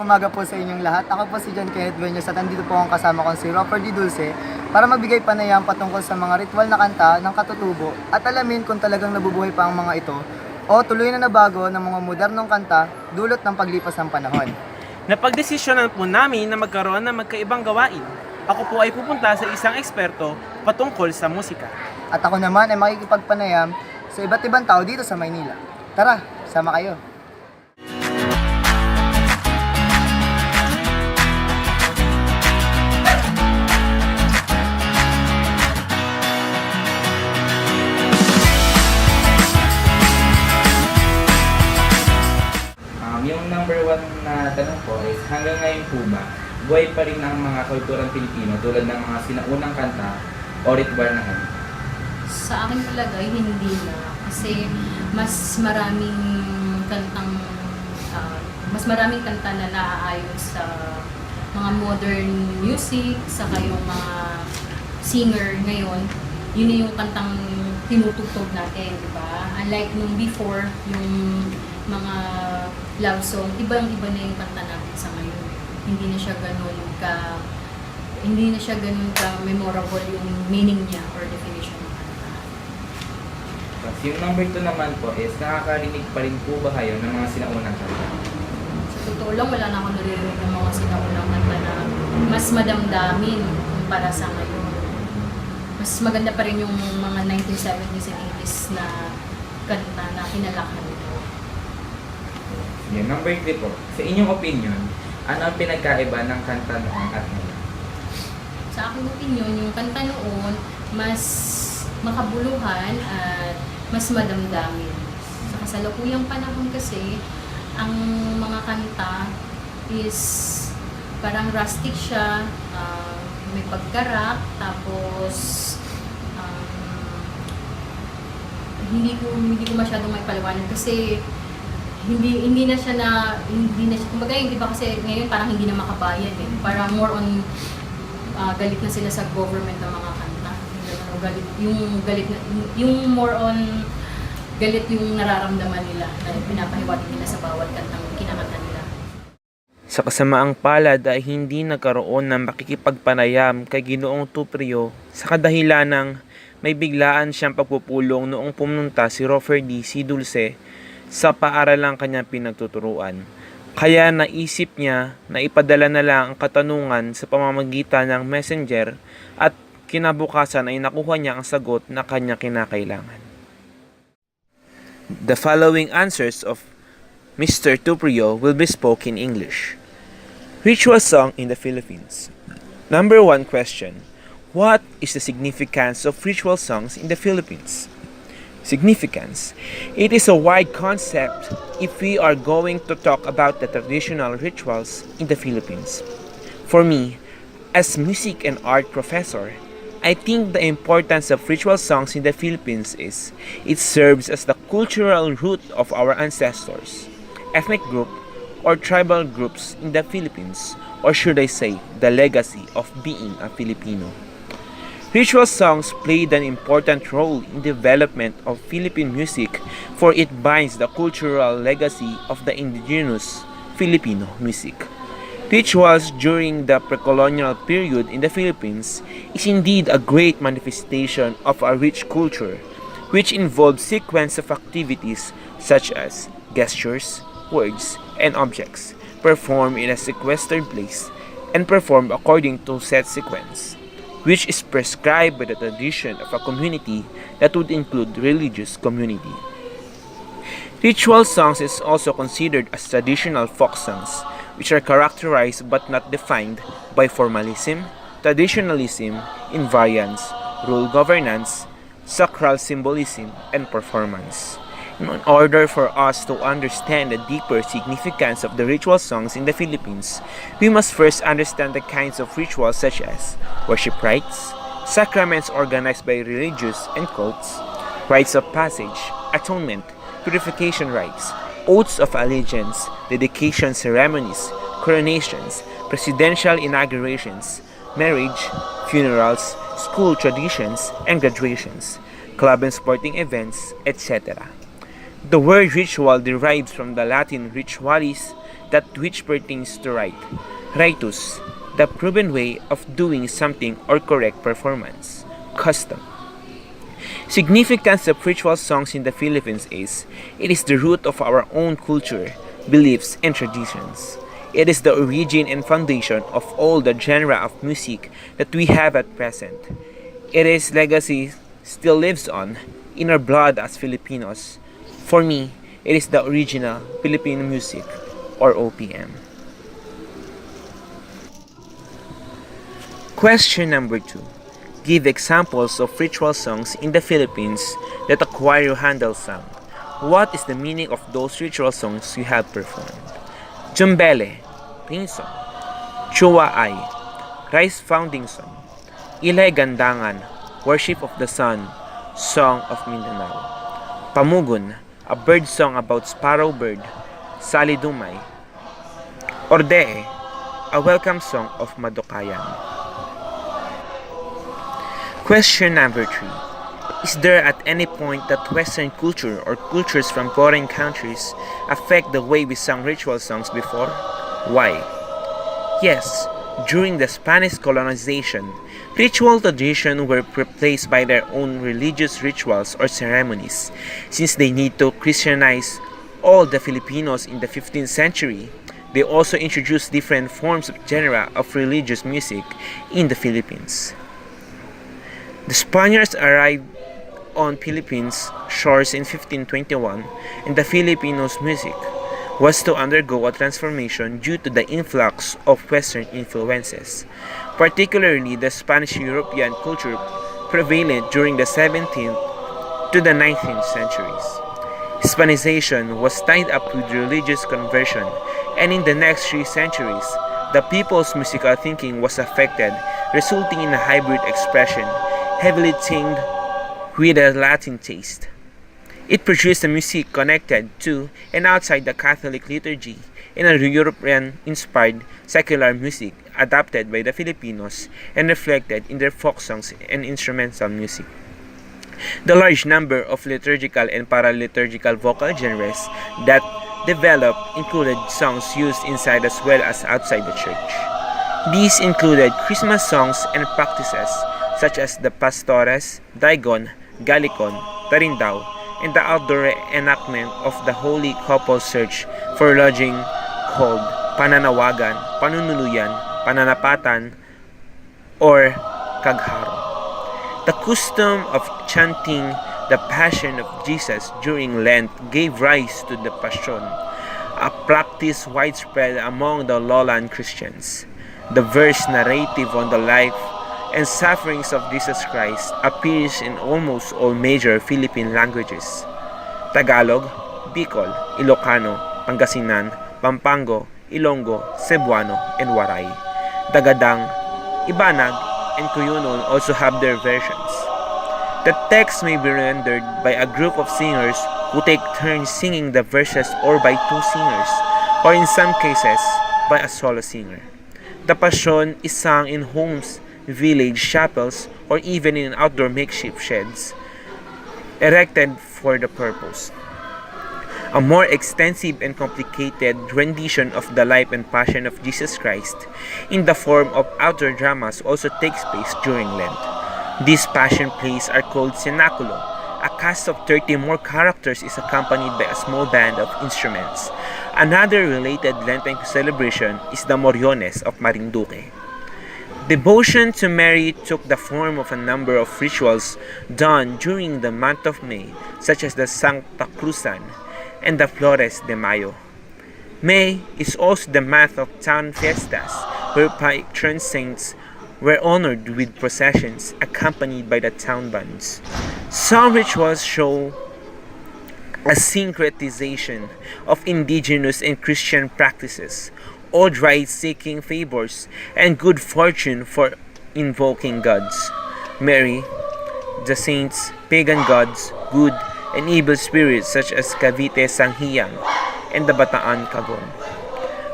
umaga po sa inyong lahat. Ako po si John Kenneth Benyos at andito po ang kasama kong si Robert D. Dulce para magbigay panayam patungkol sa mga ritual na kanta ng katutubo at alamin kung talagang nabubuhay pa ang mga ito o tuloy na nabago ng mga modernong kanta dulot ng paglipas ng panahon. Napagdesisyonan po namin na magkaroon ng magkaibang gawain. Ako po ay pupunta sa isang eksperto patungkol sa musika. At ako naman ay makikipagpanayam sa iba't ibang tao dito sa Maynila. Tara, sama kayo! Yung number one na tanong ko is, hanggang ngayon po ba, buhay pa rin ang mga kulturang Pilipino tulad ng mga sinaunang kanta o ritual na kanta? Sa akin talaga, hindi na. Kasi mas maraming kantang, mas maraming kanta na naaayon sa mga modern music, saka yung mga singer ngayon, yun na yung kantang tinutugtog natin, di ba? Unlike nung before, yung mga love song, ibang-iba na yung kanta natin sa ngayon. Hindi na siya ganun ka memorable yung meaning niya or definition ng kanta. Tapos yung number 2 naman po is, nakakarinig pa rin po ba kayo ng mga sinaunang kanta? Sa totoo lang, wala na akong naririnig ng mga sinaunang kanta na mas madamdamin kumpara sa ngayon. Mas maganda pa rin yung mga 1970s and 80s na kanta na kinalakhan nito. Yan, number 3 po. Sa inyong opinion, ano ang pinagkaiba ng kanta noon at ngayon? Sa aking opinion, yung kanta noon, mas makabuluhan at mas madamdamin. Sa kasalukuyang panahon kasi, ang mga kanta is parang rustic siya, may pagka-rock, tapos hindi ko masyadong may paliwanag kasi hindi na siya kumbaga hindi ba kasi ngayon parang hindi na makabayan eh. Parang more on galit na sila sa government ng mga kanta. Yung more on galit yung nararamdaman nila na pinapahiwatig nila sa bawat kantang kinakanta nila. Sa kasamaang palad ay hindi nagkaroon ng makikipagpanayam kay Ginoong Tuprio sa kadahilan ng may biglaan siyang pagpupulong noong pumunta si Robert D. Dulce sa paaralang kanyang pinagtuturuan. Kaya naisip niya na ipadala na lang ang katanungan sa pamamagitan ng messenger at kinabukasan ay nakuha niya ang sagot na kanya kinakailangan. The following answers of Mr. Tuprio will be spoken in English. Ritual song in the Philippines. Number 1 question. What is the significance of ritual songs in the Philippines? Significance. It is a wide concept if we are going to talk about the traditional rituals in the Philippines. For me, as music and art professor, I think the importance of ritual songs in the Philippines is it serves as the cultural root of our ancestors, ethnic group, or tribal groups in the Philippines, or should I say, the legacy of being a Filipino. Ritual songs played an important role in the development of Philippine music for it binds the cultural legacy of the indigenous Filipino music. Rituals during the pre-colonial period in the Philippines is indeed a great manifestation of a rich culture, which involved sequence of activities such as gestures, words, and objects, performed in a sequestered place and performed according to set sequence, which is prescribed by the tradition of a community that would include religious community. Ritual songs is also considered as traditional folk songs, which are characterized but not defined by formalism, traditionalism, invariance, rule governance, sacral symbolism, and performance. In order for us to understand the deeper significance of the ritual songs in the Philippines, we must first understand the kinds of rituals such as worship rites, sacraments organized by religious and cults, rites of passage, atonement, purification rites, oaths of allegiance, dedication ceremonies, coronations, presidential inaugurations, marriage, funerals, school traditions and graduations, club and sporting events, etc. The word ritual derives from the Latin ritualis, that which pertains to right. Ritus, the proven way of doing something or correct performance. Custom. Significance of ritual songs in the Philippines is it is the root of our own culture, beliefs, and traditions. It is the origin and foundation of all the genre of music that we have at present. Its legacy still lives on in our blood as Filipinos. For me, it is the original Filipino music or OPM. Question number 2. Give examples of ritual songs in the Philippines that Aquario Handel sang. What is the meaning of those ritual songs you have performed? Jumbele, Rain Song. Chua Ay, Rice Founding Song. Ilay Gandangan, Worship of the Sun, Song of Mindanao. Pamugon, a bird song about sparrow bird, Sali Dumay. Ordee, a welcome song of Madokayan. Question number 3. Is there at any point that Western culture or cultures from foreign countries affect the way we sang ritual songs before? Why? Yes, during the Spanish colonization, ritual traditions were replaced by their own religious rituals or ceremonies, since they need to Christianize all the Filipinos in the 15th century. They also introduced different forms of genre of religious music in the Philippines. The Spaniards arrived on Philippines shores in 1521, and the Filipinos' music was to undergo a transformation due to the influx of Western influences, particularly the Spanish European culture prevalent during the 17th to the 19th centuries. Hispanization was tied up with religious conversion, and in the next 3 centuries, the people's musical thinking was affected, resulting in a hybrid expression, heavily tinged with a Latin taste. It produced a music connected to and outside the Catholic liturgy and a European-inspired secular music adapted by the Filipinos and reflected in their folk songs and instrumental music. The large number of liturgical and paraliturgical vocal genres that developed included songs used inside as well as outside the church. These included Christmas songs and practices such as the Pastores, Daigon, Galicon, Tarindao, and the outdoor enactment of the Holy Couple Search for Lodging called Pananawagan, Panunuluyan, Pananapatan, or Kagharo. The custom of chanting the Passion of Jesus during Lent gave rise to the Passion, a practice widespread among the lowland Christians. The verse narrative on the life and sufferings of Jesus Christ appears in almost all major Philippine languages: Tagalog, Bicol, Ilocano, Pangasinan, Pampango, Ilonggo, Cebuano, and Waray. Tagadang, Ibanag, and Cuyunon also have their versions. The text may be rendered by a group of singers who take turns singing the verses, or by 2 singers, or in some cases, by a solo singer. The Passion is sung in homes, village chapels, or even in outdoor makeshift sheds erected for the purpose. A more extensive and complicated rendition of the life and passion of Jesus Christ in the form of outdoor dramas also takes place during Lent. These passion plays are called cenaculo. A cast of 30 more characters is accompanied by a small band of instruments. Another related Lenten celebration is the Moriones of Marinduque. Devotion to Mary took the form of a number of rituals done during the month of May, such as the Sancta Cruzan and the Flores de Mayo. May is also the month of town fiestas, where patron saints were honored with processions accompanied by the town bands. Some rituals show a syncretization of indigenous and Christian practices, old rites seeking favors and good fortune for invoking gods. Mary, the saints, pagan gods, good and evil spirits such as Cavite Sanghiyang and the Bataan Kagong.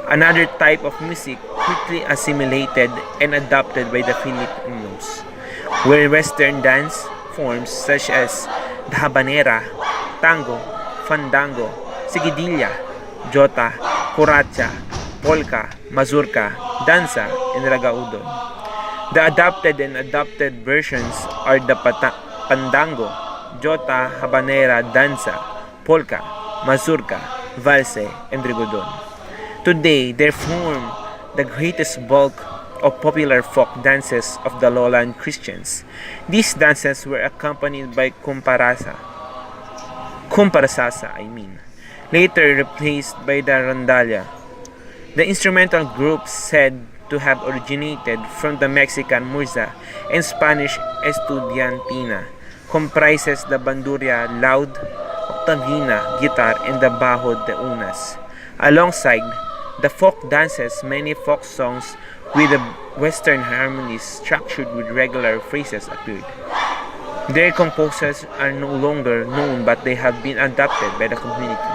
Another type of music quickly assimilated and adopted by the Filipinos were Western dance forms such as the habanera, tango, fandango, sigidilla, jota, kuracha, polka, mazurka, danza, and ragaudon. The adapted and adopted versions are the pandango, jota, habanera, danza, polka, mazurka, valse, and rigodon. Today, they form the greatest bulk of popular folk dances of the lowland Christians. These dances were accompanied by kumparasasa, later replaced by the rondalla. The instrumental group said to have originated from the Mexican murza and Spanish estudiantina, comprises the bandurria, loud, octavina, guitar, and the bajo de unas. Alongside the folk dances, many folk songs with the Western harmonies structured with regular phrases appeared. Their composers are no longer known, but they have been adopted by the community.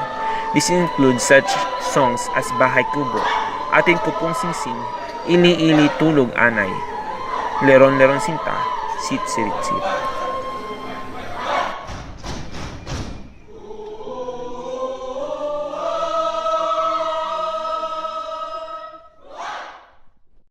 This includes such songs as Bahay Kubo, Atin Kupong Singsing, Ili Ili Tulog Anay, Leron Leron Sinta, Sit Sirit Sit.